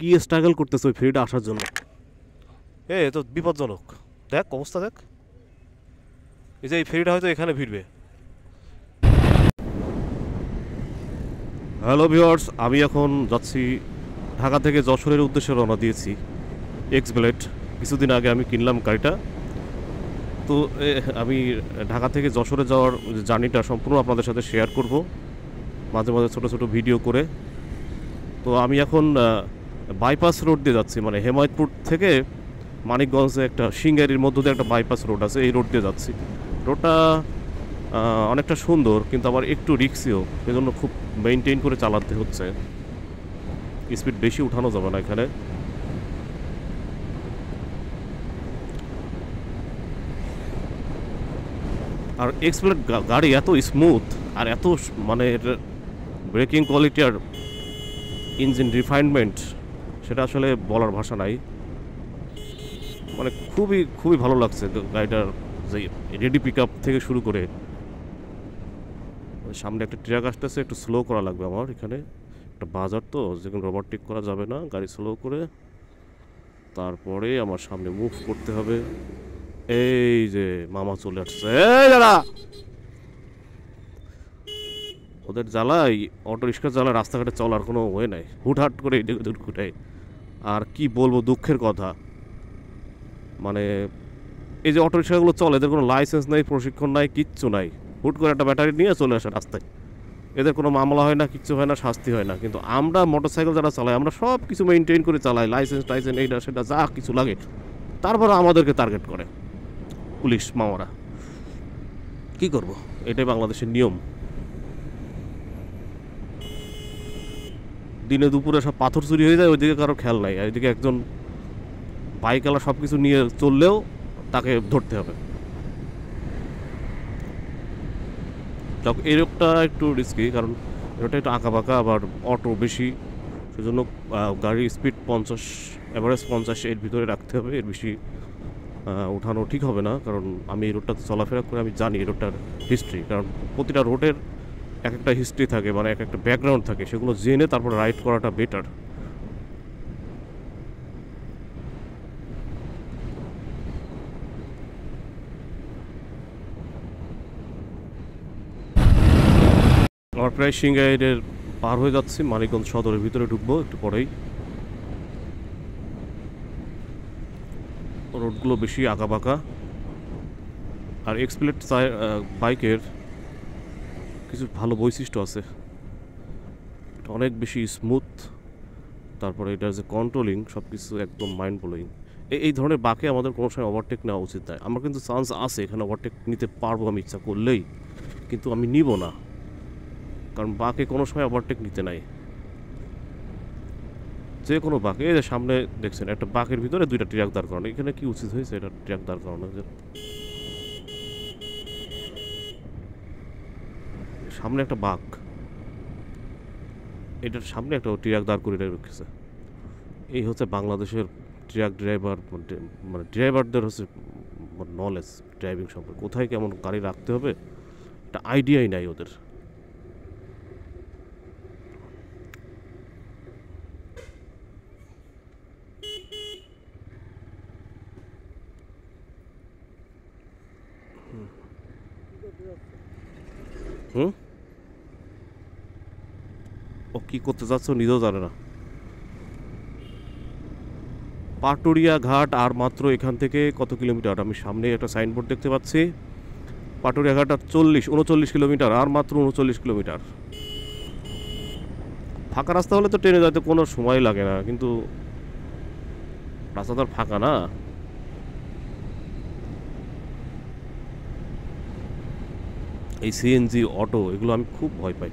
কি স্ট্রাগল করতেছে ওই ফেরিটা আসার জন্য। এ তো বিপজ্জনক, দেখ অবস্থা দেখ। এই যে এই ফেরিটা হয়তো এখানে ভিড়বে। হ্যালো ভিউয়ার্স, আমি এখন যাচ্ছি ঢাকা থেকে যশোরের উদ্দেশ্যে রওনা দিয়েছি। এক্স ব্লেড কিছুদিন আগে আমি কিনলাম গাড়িটা। তো আমি ঢাকা থেকে যশোরে যাওয়ার জার্নিটা সম্পূর্ণ আপনাদের সাথে শেয়ার করব, মাঝে মাঝে ছোটো ছোটো ভিডিও করে। তো আমি এখন বাইপাস রোড দিয়ে যাচ্ছি, মানে হেমায়তপুর থেকে মানিকগঞ্জে একটা সিঙ্গারির মধ্য দিয়ে একটা বাইপাস রোড আছে, এই রোড দিয়ে যাচ্ছি। রোডটা অনেকটা সুন্দর, কিন্তু আবার একটু রিক্সিও, সেজন্য খুব মেনটেন করে চালাতে হচ্ছে। স্পিড বেশি উঠানো যাবে না এখানে। আর এক্সপ্লেড গাড়ি এত স্মুথ আর এত মানে ব্রেকিং কোয়ালিটি আর ইঞ্জিন রিফাইনমেন্ট, সেটা আসলে বলার ভাষা নাই। মানে খুবই খুবই ভালো লাগছে গাড়িটার, যে রেডি পিক আপ থেকে শুরু করে। সামনে একটা ট্রাক আসতেছে, একটু স্লো করা লাগবে আমার। এখানে একটা বাজার তো, যেখানে ওভারটেক করা যাবে না, গাড়ি স্লো করে তারপরে আমার সামনে মুভ করতে হবে। এই যে মামা চলে আসছে, এই দাদা। ওদের জ্বালাই, অটো রিক্সার জ্বালা রাস্তাঘাটে চলার কোনো ওয়ে নাই, হুটহাট করে এদিকে ঘুটাই। আর কি বলবো দুঃখের কথা, মানে এই যে অটো রিক্সাগুলো চলে, এদের কোনো লাইসেন্স নাই, প্রশিক্ষণ নাই, কিচ্ছু নাই। হুট করে একটা ব্যাটারি নিয়ে চলে আসে রাস্তায়, এদের কোনো মামলা হয় না, কিচ্ছু হয় না, শাস্তি হয় না। কিন্তু আমরা মোটরসাইকেল যারা চালাই, আমরা সব কিছু মেনটেন করে চালাই, লাইসেন্স টাইসেন্স এইটা সেটা যা কিছু লাগে, তারপর আমাদেরকে টার্গেট করে পুলিশ মামারা। কি করব, এটাই বাংলাদেশের নিয়ম। দিনে দুপুরে সব পাথর চুরি হয়ে যায়, ওইদিকে কারো খেয়াল নাই। আর এদিকে একজন বাইকওয়ালা সব কিছু নিয়ে চললেও তাকে ধরতে হবে। এই রোডটা একটু রিস্কি, কারণ এটা একটু আঁকা বাঁকা, আবার অটো বেশি, সেজন্য গাড়ির স্পিড 50, অ্যাভারেজ 50 এর ভিতরে রাখতে হবে। এর বেশি ওঠানো ঠিক হবে না, কারণ আমি এই রোডটাতে চলাফেরা করে আমি জানি এই রোডটার হিস্ট্রি। কারণ প্রতিটা রোডের এক একটা হিস্ট্রি থাকে, মানে এক একটা ব্যাকগ্রাউন্ড থাকে, সেগুলো জেনে তারপর রাইড করাটা বেটার। আমার প্রায় সিঙ্গাইরের পার হয়ে যাচ্ছি, মানিকগঞ্জ সদরের ভিতরে ঢুকবো একটু পরেই। রোডগুলো বেশি আঁকা বাঁকা। আর এক্সপ্লেড বাইকের কিছু ভালো বৈশিষ্ট্য আছে, এটা অনেক বেশি স্মুথ। তারপরে এটার যে কন্ট্রোলিং, সব কিছু একদম মাইন্ড ব্লোয়িং। এই ধরনের বাঁকে আমাদের কোনো সময় ওভারটেক নেওয়া উচিত নয়। আমার কিন্তু চান্স আছে এখানে ওভারটেক নিতে পারবো আমি ইচ্ছা করলেই, কিন্তু আমি নিব না, কারণ বাঁকে কোনো সময় ওভারটেক নিতে নাই। যে কোনো বাঁকে, এই যে সামনে দেখছেন একটা বাঁকের ভিতরে দুইটা ট্রাক দাঁড় করানো, এখানে কি উচিত হয়েছে এটা ট্রাক দাঁড় করানো? সামনে একটা বাঁক, এটার সামনে একটা ট্রাক দাঁড় করে রেখেছে। এই হচ্ছে বাংলাদেশের ট্রাক ড্রাইভার, মানে ড্রাইভারদের হচ্ছে নলেজ ড্রাইভিং সম্পর্কে, কোথায় কেমন গাড়ি রাখতে হবে এটা আইডিয়াই নাই ওদের। হুম, ও কী করতে যাচ্ছে ও নিজেও জানে না। পাটুরিয়া ঘাট আর মাত্র এখান থেকে কত কিলোমিটার? আমি সামনে একটা সাইনবোর্ড দেখতে পাচ্ছি, পাটুরিয়া ঘাট আর 39 কিলোমিটার, আর মাত্র 39 কিলোমিটার। ফাঁকা রাস্তা হলে তো ট্রেনে যাইতে কোনো সময় লাগে না, কিন্তু রাস্তা তো আর ফাঁকা না। এই সিএনজি অটো এগুলো আমি খুব ভয় পাই।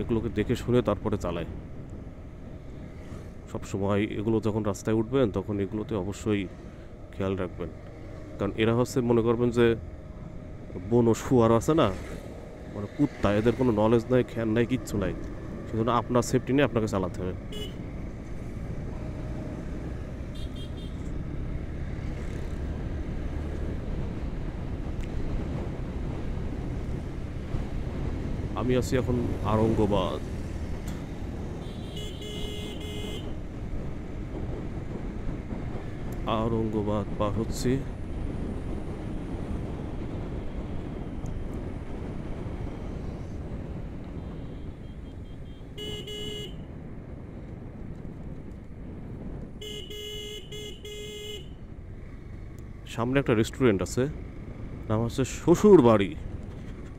এগুলোকে দেখে শুনে তারপরে চালায় সব সময়। এগুলো যখন রাস্তায় উঠবেন তখন এগুলোতে অবশ্যই খেয়াল রাখবেন, কারণ এরা হচ্ছে, মনে করবেন যে বনো শুয়ার আছে না, মানে কুত্তা, এদের কোনো নলেজ নাই, খেয়াল নাই, কিচ্ছু নাই। সেজন্য আপনার সেফটি নিয়ে আপনাকে চালাতে হবে। আমি আমি আছি এখন আরঙ্গবাদ। আরঙ্গবাদ পার হচ্ছি। সামনে একটা রেস্টুরেন্ট আছে, নাম হচ্ছে শ্বশুর বাড়ি।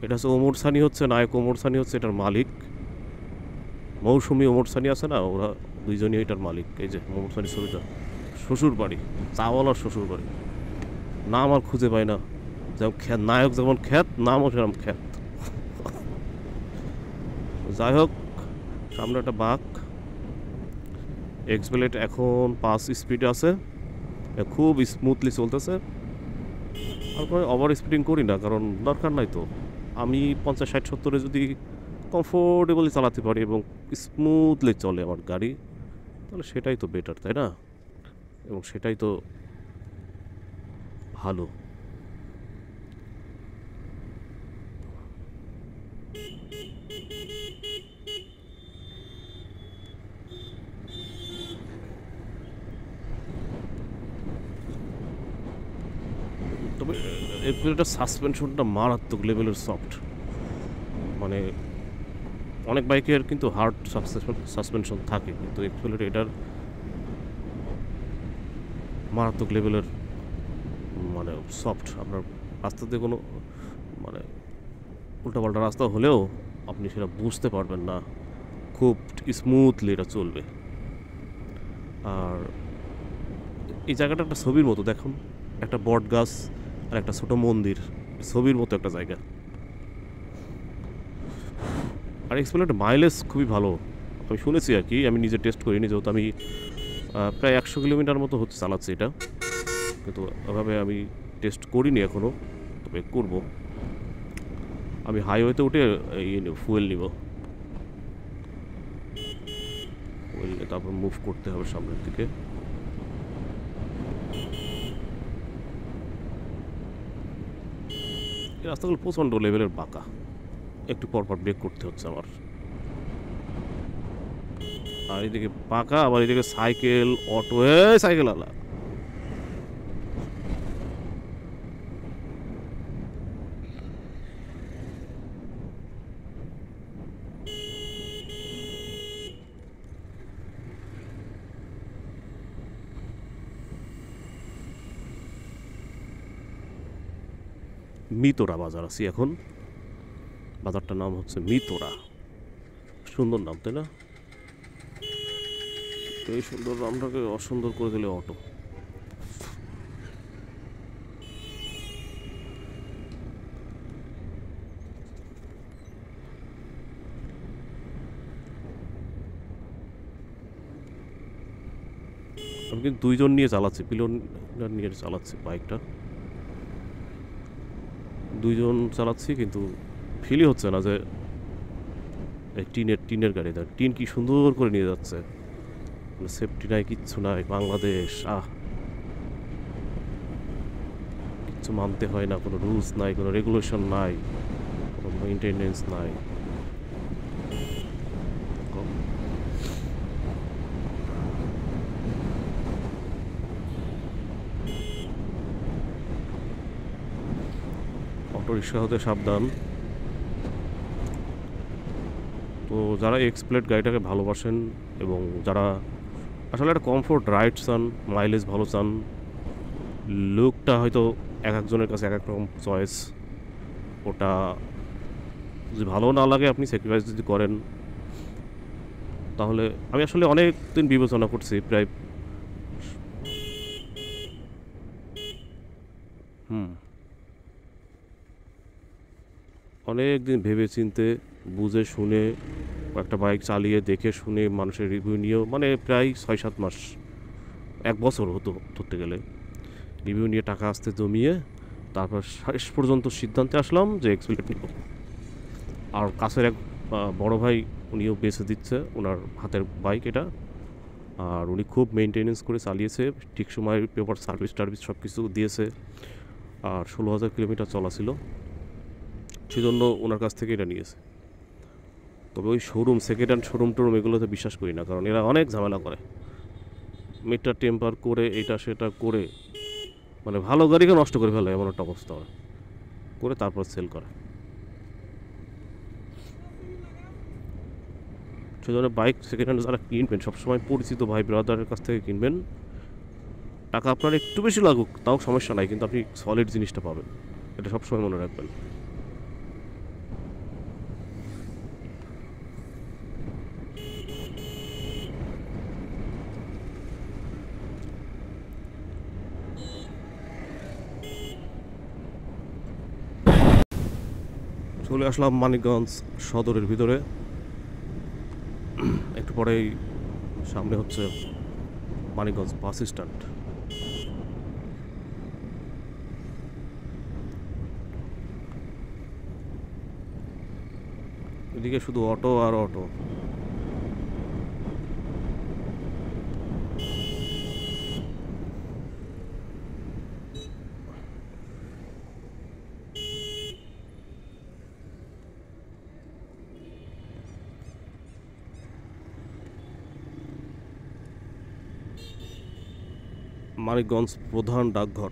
এটা হচ্ছে ওমর সানি, হচ্ছে নায়ক ওমর সানি হচ্ছে এটার মালিক। মৌসুমি ওমর সানি আছে না, ওরা দুইজনই এটার মালিক। এই যে ওমর সানি ছবিটা, শ্বশুর বাড়ি, চাওয়ালার শ্বশুর বাড়ি। নাম আর খুঁজে পাই না, যেমন খ্যাত নায়ক যেমন খ্যাত, নামও সেরকম খ্যাত। যাই হোক, সামনে একটা বাঁক। এক্সপ্লেট এখন 5 স্পিডে আছে, খুব স্মুথলি চলতেছে। তারপরে ওভার স্পিডিং করি না, কারণ দরকার নাই তো। আমি 50, 60, 70-এ যদি কমফোর্টেবলি চালাতে পারি এবং স্মুথলি চলে আমার গাড়ি, তাহলে সেটাই তো বেটার, তাই না? এবং সেটাই তো ভালো। তবে এর সাসপেনশনটা মারাত্মক লেভেলের সফট। মানে অনেক বাইকের কিন্তু হার্ড সাসপেনশন থাকে, কিন্তু এক্সপ্লেট এটার মারাত্মক লেভেলের মানে সফট। আপনার রাস্তাতে কোনো মানে উল্টাপাল্টা রাস্তা হলেও আপনি সেটা বুঝতে পারবেন না, খুব স্মুথলি এটা চলবে। আর এই জায়গাটা একটা ছবির মতো, দেখুন, একটা বট গাছ আর একটা ছোট মন্দির, ছবির মতো একটা জায়গা। আর এক্সপ্লেনেট মাইলেজ খুবই ভালো, আমি শুনেছি আর কি, আমি নিজে টেস্ট করিনি, যেহেতু আমি প্রায় 100 কিলোমিটার মতো হচ্ছে চালাচ্ছি এটা, কিন্তু ওভাবে আমি টেস্ট করিনি এখনও, তবে করব। আমি হাইওয়েতে উঠে এই ফুয়েল নিব, ফুয়েল নিয়ে তারপর মুভ করতে হবে সামনের দিকে। এই রাস্তাগুলো প্রচণ্ড লেভেলের বাঁকা, একটু পরপর ব্রেক করতে হচ্ছে আমার। আর এদিকে বাঁকা, আবার এদিকে সাইকেল, অটো, সাইকেল আলা। মিতোরা বাজার আছি এখন, বাজারটার নাম হচ্ছে মিতোরা। সুন্দর নাম, তাই না? এই সুন্দর নামটাকে অসুন্দর করে দিলে অটো। আমি কিন্তু 2 জন নিয়ে চালাচ্ছি, পিলনার নিয়ে চালাচ্ছি বাইকটা, 2 জন চালাচ্ছি, কিন্তু ফিলই হচ্ছে না যে টিনের গাড়ি। দেয় টিন কি সুন্দর করে নিয়ে যাচ্ছে, সেফটি নাই, কিচ্ছু নাই। বাংলাদেশ, কিচ্ছু মানতে হয় না, কোনো রুলস নাই, কোনো রেগুলেশন নাই, কোনো মেনটেনেন্স নাই। অটো রিক্সা হতে সাবধান। তো যারা এক্সপ্লেট গাড়িটাকে ভালোবাসেন এবং যারা আসলে একটা কমফোর্ট রাইড চান, মাইলেজ ভালো চান, লুকটা হয়তো এক একজনের কাছে এক এক রকম চয়েস, ওটা যদি ভালো না লাগে, আপনি স্যাক্রিফাইস যদি করেন, তাহলে আমি আসলে অনেক দিন বিবেচনা করছি, প্রায় অনেক দিন ভেবে চিনতে বুঝে শুনে একটা বাইক চালিয়ে দেখে শুনে মানুষের রিভিউ নিয়েও, মানে প্রায় 6-7 মাস, 1 বছর হতো ধরতে গেলে, রিভিউ নিয়ে টাকা আসতে জমিয়ে তারপর শেষ পর্যন্ত সিদ্ধান্তে আসলাম যে এক্সপ্লেট নিব। আর কাছের এক বড় ভাই, উনিও বেছে দিচ্ছে, ওনার হাতের বাইক এটা, আর উনি খুব মেনটেনেন্স করে চালিয়েছে, ঠিক সময় পেপার সার্ভিস টার্ভিস সব কিছু দিয়েছে, আর 16,000 কিলোমিটার চলা ছিল, সেজন্য ওনার কাছ থেকে এটা নিয়েছে। তবে ওই শোরুম, সেকেন্ড হ্যান্ড শোরুম টোরুম এগুলোতে বিশ্বাস করি না, কারণ এরা অনেক ঝামেলা করে, মিটার টেম্পার করে এটা সেটা করে, মানে ভালো গাড়িকে নষ্ট করে ফেলে, এমন একটা অবস্থা হয় করে তারপর সেল করে। সেজন্য বাইক সেকেন্ড হ্যান্ড যারা কিনবেন সবসময় পরিচিত ভাই ব্রাদারের কাছ থেকে কিনবেন। টাকা আপনার একটু বেশি লাগুক তাও সমস্যা নাই, কিন্তু আপনি সলিড জিনিসটা পাবেন, এটা সবসময় মনে রাখবেন। চলে আসলাম মানিকগঞ্জ সদরের ভিতরে, একটু পরেই সামনে হচ্ছে মানিকগঞ্জ বাস স্ট্যান্ড। এদিকে শুধু অটো আর অটো। মানিকগঞ্জ প্রধান ডাকঘর।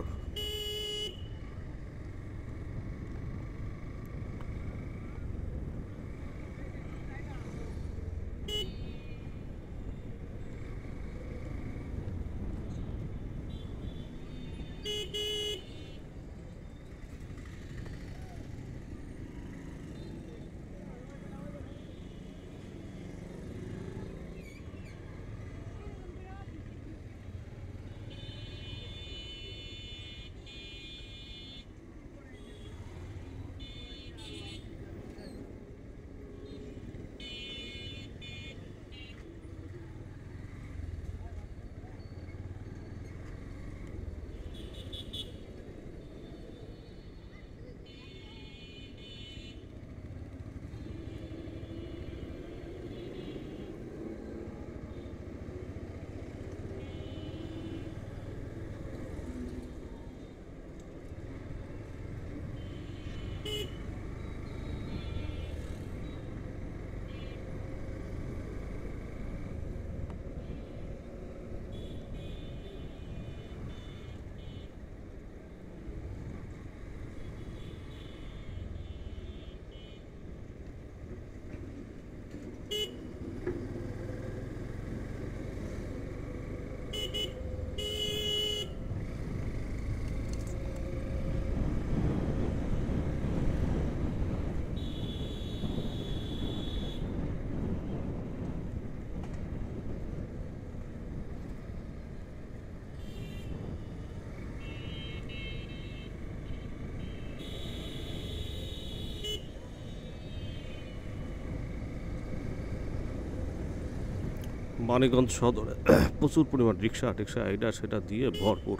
মানিকগঞ্জ সদরে প্রচুর পরিমাণ রিক্সা টিক্সা এটা সেটা দিয়ে ভরপুর।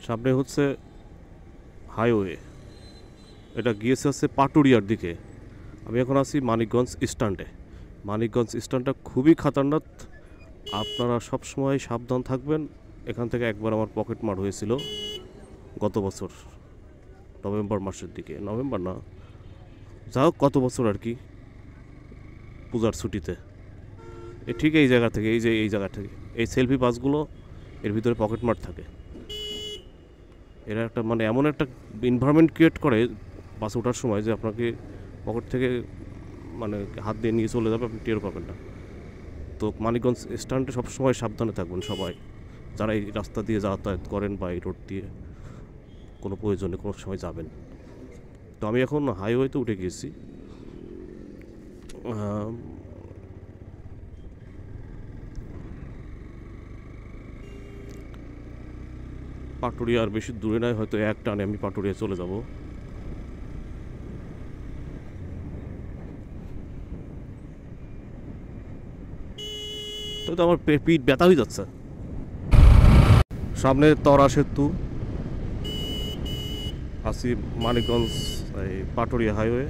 সামনে হচ্ছে হাইওয়ে, এটা গিয়েছে হচ্ছে পাটুরিয়ার দিকে। আমি এখন আছি মানিকগঞ্জ স্ট্যান্ডে। মানিকগঞ্জ স্ট্যান্ডটা খুবই খাতারনাক, আপনারা সবসময় সাবধান থাকবেন। এখান থেকে একবার আমার পকেট মার হয়েছিল গত বছর নভেম্বর মাসের দিকে, নভেম্বর না যা হোক কত বছর আর কি, পূজার ছুটিতে। ঠিক এই জায়গা থেকে, এই জায়গা থেকে এই সেলফি বাসগুলো এর ভিতরে পকেট মার থাকে। এরা একটা মানে এমন একটা এনভায়রনমেন্ট ক্রিয়েট করে বাসে ওঠার সময় যে আপনাকে পকেট থেকে মানে হাত দিয়ে নিয়ে চলে যাবে, আপনি টের পাবেন না। তো মানিকগঞ্জ স্ট্যান্ডে সবসময় সাবধানে থাকবেন সবাই, যারা এই রাস্তা দিয়ে যাতায়াত করেন বা এই রোড দিয়ে কোনো প্রয়োজনে কোনো সময় যাবেন। তো আমি এখন হাইওয়েতে উঠে গিয়েছি। পাটুরিয়া আর বেশি দূরে নয়, হয়তো এক টানে আমি পাটুরিয়া চলে যাব। ওই তো আমার পিঠ ব্যথা হয়ে যাচ্ছে। সামনে তরা সেতু, আছি মানিকগঞ্জ এই পাটুরিয়া হাইওয়ে।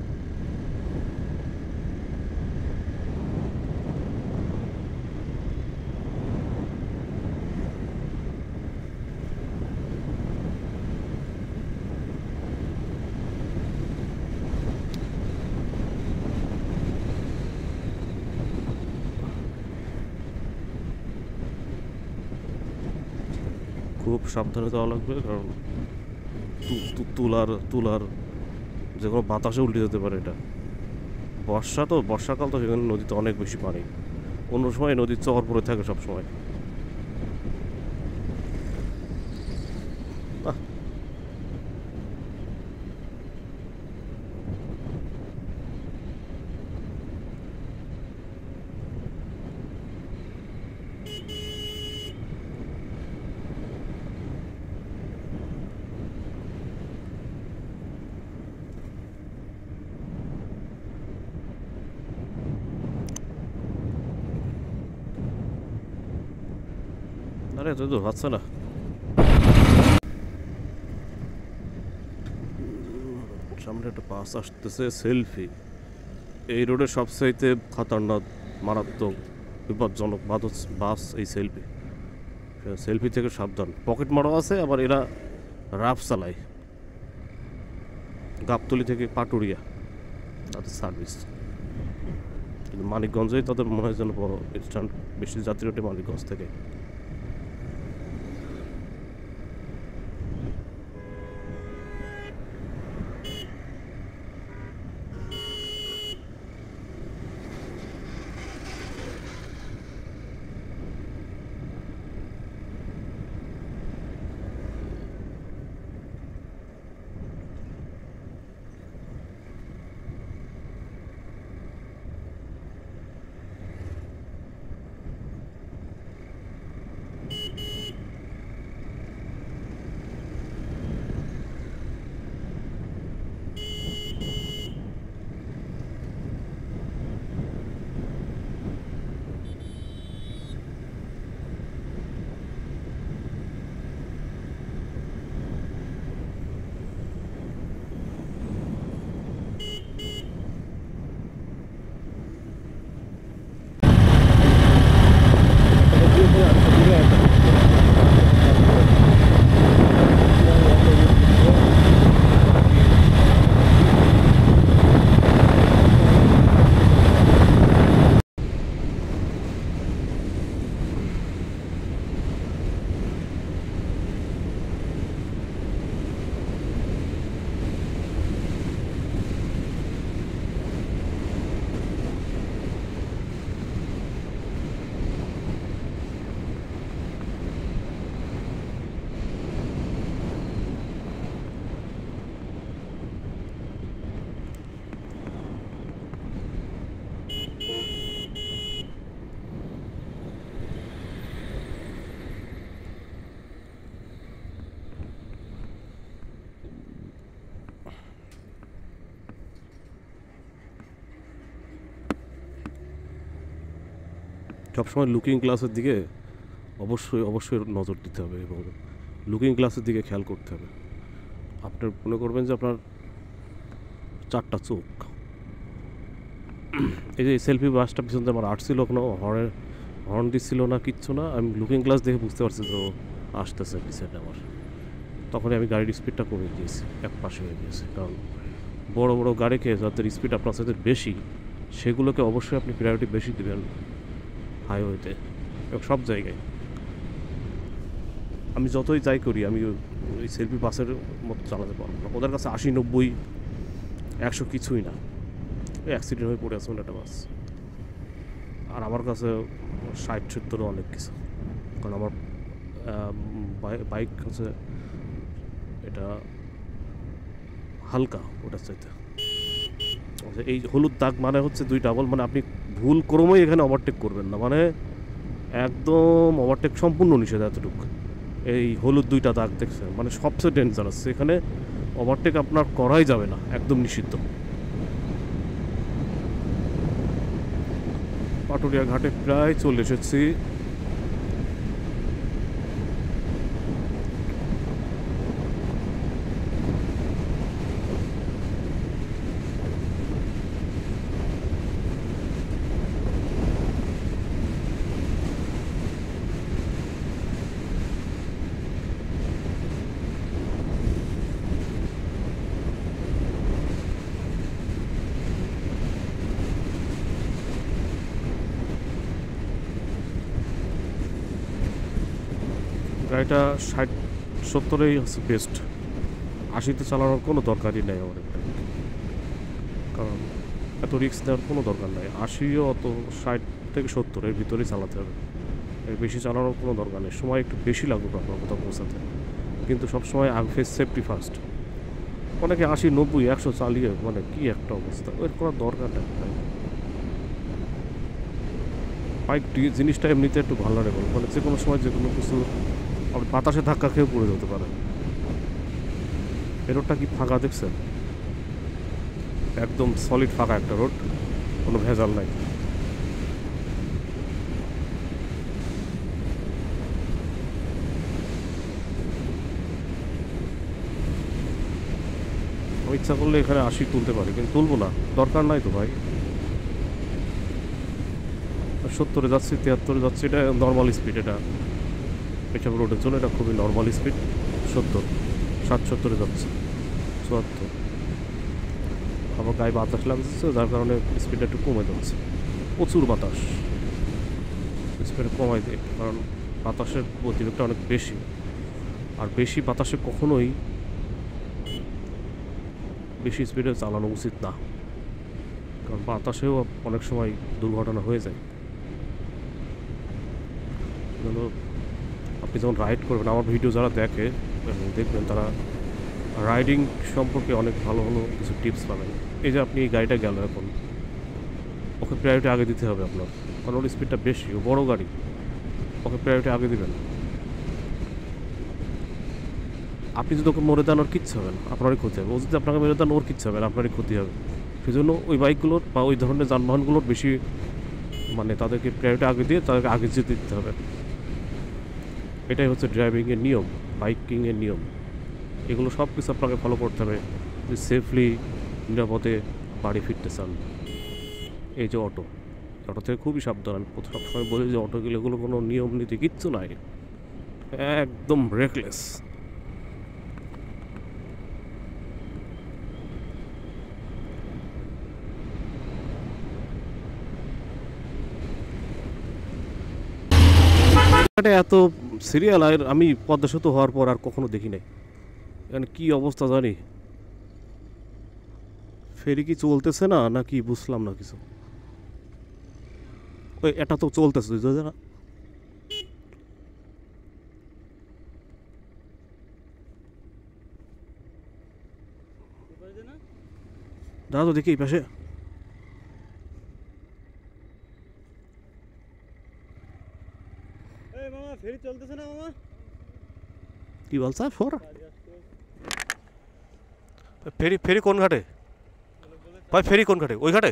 খুব সাবধানে যাওয়া লাগবে, কারণ তুলার যে কোনো বাতাসে উল্টে যেতে পারে। এটা বর্ষাকাল তো সেখানে নদীতে অনেক বেশি পানি, অন্য সময় নদীর চর পড়ে থাকে সব সময়। আরে তুই তো হচ্ছে না। সামনে একটা বাস আসতেছে, সেলফি। এই রোডের সবচাইতে খতরনাক, মারাত্মক, বিপজ্জনক বাস এই সেলফি। সেলফি থেকে সাবধান, পকেট মারাও আছে, আবার এরা রাফ চালায়। গাবতলী থেকে পাটুরিয়া তাদের সার্ভিস, কিন্তু মানিকগঞ্জেই তাদের মনে হয় যেন বড় স্ট্যান্ড, বেশি যাত্রী ওঠে মানিকগঞ্জ থেকে। সবসময় লুকিং গ্লাসের দিকে অবশ্যই নজর দিতে হবে, এবং লুকিং গ্লাসের দিকে খেয়াল করতে হবে। আপনি মনে করবেন যে আপনার চারটা চোখ। এই যে সেলফি বাসটা পিছন দিয়ে আমার আসছিল, কোনো হর্ন দিচ্ছিল না, কিচ্ছু না। আমি লুকিং গ্লাস দেখে বুঝতে পারছি যে আসতেছে পিছনে আমার। তখনই আমি গাড়ির স্পিডটা কমে দিয়েছি, এক পাশে হয়ে গিয়েছে। কারণ বড় বড় গাড়িকে যাদের স্পিড আপনার সাথে বেশি, সেগুলোকে অবশ্যই আপনি প্রায়োরিটি বেশি দেবেন হাইওয়েতে এবং সব জায়গায়। আমি যতই যাই করি, আমি ওই সেলফি বাসের মতো চালাতে পারবো না। ওদের কাছে 80, 90, 100 কিছুই না। ওই অ্যাক্সিডেন্ট হয়ে পড়ে আছে একটা বাস। আর আমার কাছে 60, 70 অনেক কিছু, কারণ আমার বাইক হচ্ছে এটা হালকা, ওটার চাইতে। এই হলুদ দাগ মানে হচ্ছে 2 ডাবল, মানে আপনি ভুল ক্রমেই এখানে ওভারটেক করবেন না, মানে একদম ওভারটেক সম্পূর্ণ নিষেধ এতটুকু। এই হলুদ 2টা দাগ দেখছেন, মানে সবচেয়ে ডেঞ্জারাস। এখানে ওভারটেক আপনার করাই যাবে না, একদম নিষিদ্ধ। পাটুরিয়া ঘাটে প্রায় চলে এসেছি। গাড়িটা 60-70-এই হচ্ছে বেস্ট, 80-তে চালানোর কোনো দরকারই নেই আমার একটা, কারণ এত রিস্ক নেওয়ার কোনো দরকার নেই। 80ও অত 60-70-এর ভিতরেই চালাতে হবে, এর বেশি চালানোর কোনো দরকার নেই। সময় একটু বেশি লাগবে আপনার কোথাও পৌঁছাতে, কিন্তু সবসময় আগে সেফটি ফার্স্ট। অনেকে 80-90-100 চালিয়ে মানে কি একটা অবস্থা, এর করার দরকার নেই। বাইক জিনিসটা এমনিতে একটু ভালনারেবল, মানে যে কোনো সময় যে কোনো কিছু আপনি বাতাসে ধাক্কা খেয়েও পড়ে যেতে পারে। এই রোডটা কি ফাঁকা দেখছেন? একদম সলিড ফাঁকা একটা রোড, কোনো ভেজাল নাই। আমি ইচ্ছা করলে এখানে 80 তুলতে পারি, কিন্তু তুলবো না, দরকার নাই তো ভাই। 70-এ যাচ্ছি, 73-এ যাচ্ছি, এটা নর্মাল স্পিড। এসব রোডের জন্য এটা খুবই নর্মাল স্পিড। 70, 60-70-এ যাচ্ছে, 74। আমার গায়ে বাতাস লাগছে, যার কারণে স্পিডটা একটু কমে যাচ্ছে। প্রচুর বাতাস, স্পিড কমাই দেয়, কারণ বাতাসের গতিবেগটা অনেক বেশি। আর বেশি বাতাসে কখনোই বেশি স্পিডে চালানো উচিত না, কারণ বাতাসেও অনেক সময় দুর্ঘটনা হয়ে যায়। আপনি যখন রাইড করবেন, আমার ভিডিও যারা দেখে এবং দেখবেন, তারা রাইডিং সম্পর্কে অনেক ভালো ভালো কিছু টিপস পাবেন। এই যে আপনি এই গাড়িটা গেল, এখন ওকে প্রায়োরিটি আগে দিতে হবে আপনার, কারণ ওর স্পিডটা বেশি, ও বড়ো গাড়ি, ওকে প্রায়োরিটি আগে দিবেন। আপনি যদি ওকে মরে দেন, ওর কিচ্ছু হবে না, আপনারই ক্ষতি হবে। ও যদি আপনাকে মেরে দেন, ওর কিচ্ছু হবে না, আপনারই ক্ষতি হবে। সেই জন্য ওই বাইকগুলোর বা ওই ধরনের যানবাহনগুলোর বেশি মানে তাদেরকে প্রায়োরিটি আগে দিয়ে তাদেরকে আগে যেতে দিতে হবে। এটাই হচ্ছে ড্রাইভিংয়ের নিয়ম, বাইকিংয়ের নিয়ম। এগুলো সব কিছু আপনাকে ফলো করতে হবে যদি সেফলি নিরাপদে বাড়ি ফিরতে চান। এই যে অটো থেকে খুবই সাবধান। আমি সবসময় বলি যে অটোগুলো এগুলো কোনো নিয়ম নীতি কিচ্ছু নাই, একদম রেকলেস। এত সিরিয়াল আর আমি পদ্মা সেতু হওয়ার পর আর কখনো দেখি নাই। এখানে কি অবস্থা জানি, ফেরি কি চলতেছে না নাকি বুঝলাম না কিছু। ওই এটা তো চলতেছে না, দাদা তো দেখি এই পাশে ফেরি চলতেছে না মামা, কি বলছে ফোর ফেরি কোন ঘাটে ভাই? ফেরি কোন ঘাটে? ওই ঘাটে?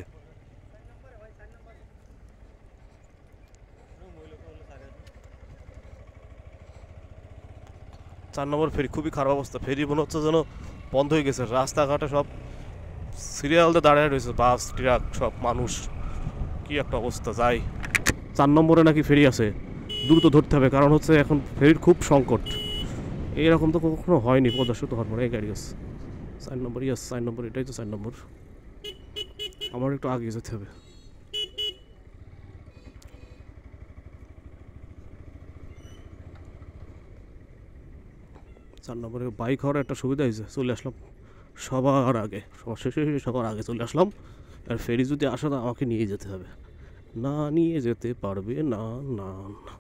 চার নম্বর ফেরি, খুবই খারাপ অবস্থা। ফেরি মনে হচ্ছে যেন বন্ধ হয়ে গেছে, রাস্তাঘাটে সব সিরিয়ালতে দাঁড়িয়ে রয়েছে, বাস ট্রাক সব মানুষ, কি একটা অবস্থা। যাই 4 নম্বরে নাকি ফেরি আছে, দ্রুত ধরতে হবে, কারণ হচ্ছে এখন ফেরির খুব সংকট। এরকম তো কখনো হয়নি পদ্মা সেতু হওয়ার পরে। এই গাড়ি আছে 4 নম্বর, ইয়াস 4 নম্বর, এটাই তো 4 নম্বর। আমার একটু আগে যেতে হবে। চার নম্বরে বাইক হওয়ার একটা সুবিধা হয়েছে, চলে আসলাম সবার আগে, সবার আগে চলে আসলাম। আর ফেরি যদি আসে না, আমাকে নিয়ে যেতে হবে, না নিয়ে যেতে পারবে না। না না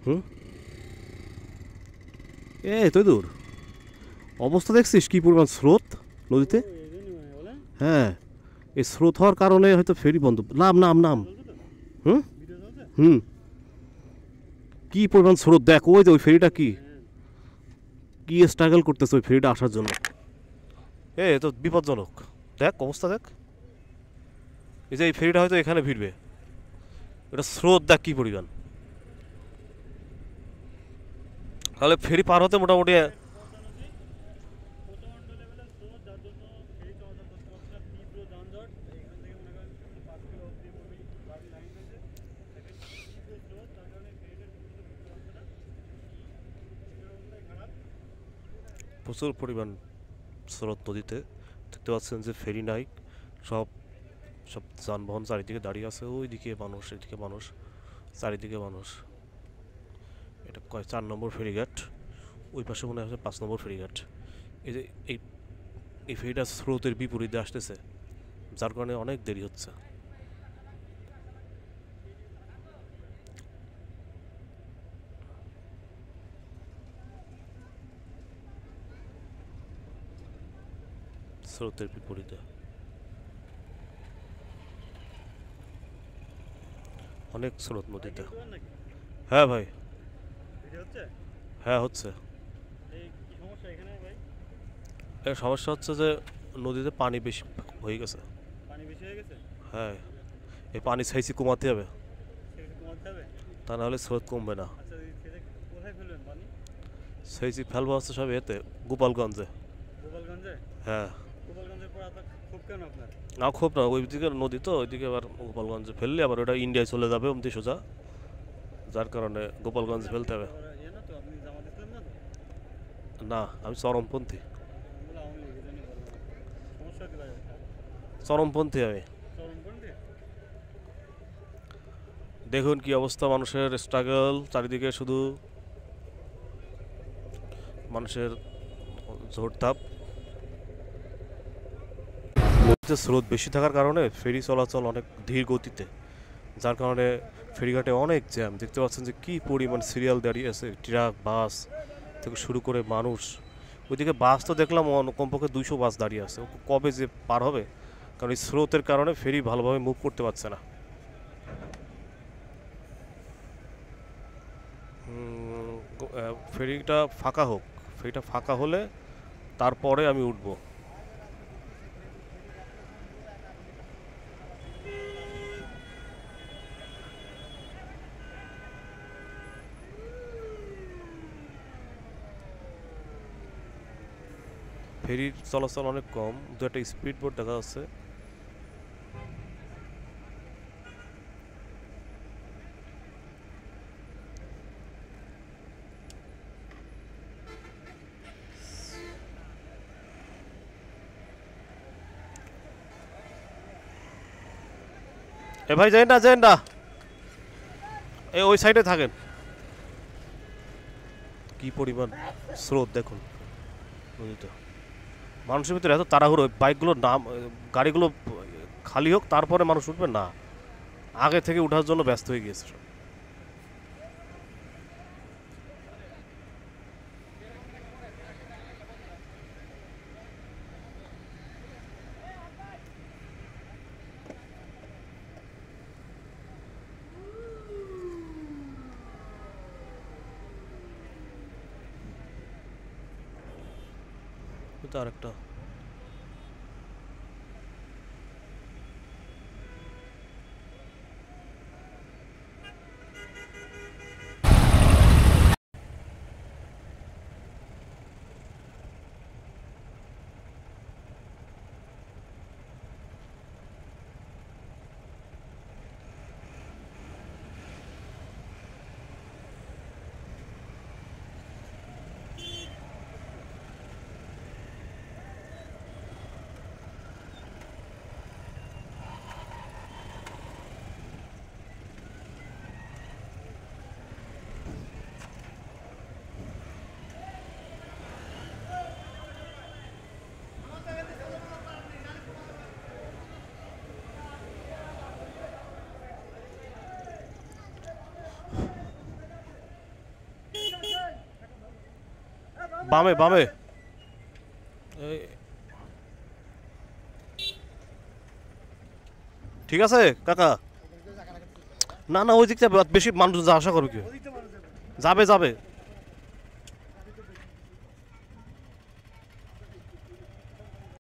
হুম, তুই দূর অবস্থা দেখছিস কি পরিমাণ স্রোত নদীতে? হ্যাঁ, এই স্রোত হওয়ার কারণে হয়তো ফেরি বন্ধ। নাম হুম হুম কি পরিমাণ স্রোত দেখ, ওই যে ওই ফেরিটা কি কি স্ট্রাগল করতেছে ওই ফেরিটা আসার জন্য। এ তো বিপজ্জনক, দেখ অবস্থা দেখ। এই যে এই ফেরিটা হয়তো এখানে ভিড়বে, এটা স্রোত দেখ কি পরিমাণ। তাহলে ফেরি পার হতে মোটামুটি প্রচন্ড লেভেলের স্রোত, যার জন্য ফেরি চলাচল করতে পারছে না, তীব্র যানজট। এখান থেকে মনে করেন 5 কিলো অব্দি মোটামুটি গাড়ি লাইন রয়েছে, দেখেন তীব্র স্রোত, যার কারণে ফেরিটা ঠিকমতো ঢুকতে পারছে না, ফেরির অবস্থায় খারাপ। প্রচুর পরিমাণ স্রোত নদীতে। দেখতে পাচ্ছেন যে ফেরি নাই, সব সব যানবাহন চারিদিকে দাঁড়িয়ে আছে, ওইদিকে মানুষ এদিকে মানুষ, চারিদিকে মানুষ। এটা 4 নম্বর ফেরিঘাট, ওই পাশে মনে হয় 5 নম্বর ফেরিঘাট। এই যে এই এই ফেরিটা স্রোতের বিপরীতে আসতেছে, যার কারণে অনেক দেরি হচ্ছে। স্রোতের বিপরীতে অনেক স্রোত নদীতে। নাকি হ্যাঁ ভাই, ভিডিও হচ্ছে? হ্যাঁ হচ্ছে। এই কি সমস্যা এখানে ভাই? এর সমস্যা হচ্ছে যে নদীতে পানি বেশি হয়ে গেছে। পানি বেশি হয়ে গেছে? হ্যাঁ, এই পানি চাইছি কমাতে হবে, সেটা কমাতে হবে। তা নাহলে স্রোত কমবে না। আচ্ছা, সেটা কোথায় ফেলবেন পানি? চাইছি ফেলবো হচ্ছে সব এতে গোপালগঞ্জে। গোপালগঞ্জে? হ্যাঁ, গোপালগঞ্জের পর এত খুব কেন আপনার? না খুব না, ওইদিকে নদী তো, ওইদিকে আবার গোপালগঞ্জে ফেললে আবার ওটা ইন্ডিয়ায় চলে যাবে অমতি সোজা, যার কারণে গোপালগঞ্জে ফেলতে হবে। ইয়ে না তো, আপনি জামাত ইসলাম না তো? না, আমি চরমপন্থী। আমরা আওয়ামী লীগ, এই জন্যই বললাম। সমস্যা কি ভাই? চরমপন্থী আমি। চরমপন্থী? দেখুন কি অবস্থা, মানুষের স্ট্রাগল চারিদিকে, শুধু মানুষের ঝোড়তাপ। নদীতে স্রোত বেশি থাকার কারণে ফেরি চলাচল অনেক ধীর গতিতে, যার কারণে ফেরিঘাটে অনেক জ্যাম। দেখতে পাচ্ছেন যে কি পরিমাণ সিরিয়াল দাঁড়িয়ে আছে, ট্রাক বাস থেকে শুরু করে মানুষ। ওইদিকে বাস তো দেখলাম কমপক্ষে 200 বাস দাঁড়িয়ে আছে, ও কবে যে পার হবে, কারণ এই স্রোতের কারণে ফেরি ভালোভাবে মুভ করতে পারছে না। ফেরিটা ফাঁকা হোক, ফেরিটা ফাঁকা হলে তারপরে আমি উঠবো। ফেরির চলাচল অনেক কম, দু একটা স্পিড বোট দেখা যাচ্ছে। এ ভাই যাই না, যাই না, এ ওই সাইডে থাকেন। কি পরিমাণ স্রোত দেখুন নদীতে, মানুষের ভিতরে এত তাড়াহুড়ো। বাইকগুলোর নাম, গাড়িগুলো খালি হোক তারপরে মানুষ উঠবে না, আগে থেকে ওঠার জন্য ব্যস্ত হয়ে গিয়েছে সব। এটা আরেকটা বামে বামে। ঠিক আছে কাকা, না না ওই দিকটা বেশি মানুষ যা আশা করবে কি। যাবে যাবে